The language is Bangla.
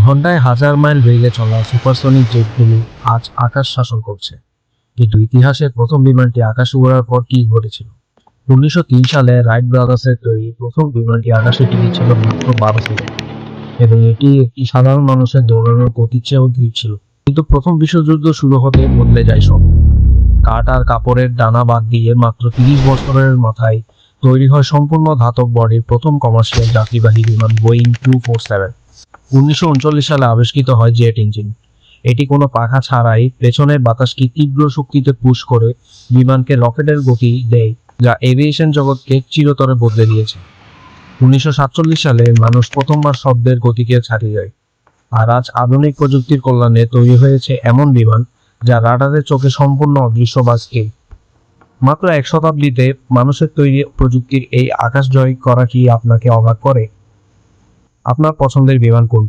ঘন্টায় 1000 মাইল বেগে চলা সুপারসনিক জেটগুলো আজ আকাশ শাসন করছে। কিন্তু ইতিহাসের প্রথম বিমানটি আকাশে ওড়ার পর কি ঘটেছিল? 1903 সালে রাইট ব্রাদার্সের তৈরি প্রথম বিমানটি আকাশে টিকেছিল মাত্র 12 সেকেন্ড, এবং এটি একটি সাধারণ মানুষের দৌড়ানোর গতির চেয়েও ধীর ছিল। কিন্তু প্রথম বিশ্বযুদ্ধ শুরু হতে বদলে যায় সব। কাঠ আর কাপড়ের ডানা বাদ দিয়ে মাত্র 30 বছরের মাথায় তৈরি হয় সম্পূর্ণ ধাতব বডির প্রথম কমার্শিয়াল যাত্রীবাহী বিমান বোয়িং 247। 1939 সালে আবিষ্কৃত হয় জেট ইঞ্জিন। এটি কোনো পাখা ছাড়াই পেছনের বাতাসকে তীব্র শক্তিতে পুশ করে বিমানকে রকেটের গতি দেয়, যা এভিয়েশন জগৎকে চিরতরে বদলে দিয়েছে। 1947 সালে মানুষ প্রথমবার শব্দের গতিকে ছাড়িয়ে যায়, আর আজ আধুনিক প্রযুক্তির কল্যাণে তৈরি হয়েছে এমন বিমান যা রাডারের চোখে সম্পূর্ণ অদৃশ্য বা স্থির। মাত্র 1 শতাব্দীতে মানুষের তৈরি প্রযুক্তির এই আকাশ জয় করা কি আপনাকে অবাক করে? আপনার পছন্দের বিমান কোনটি?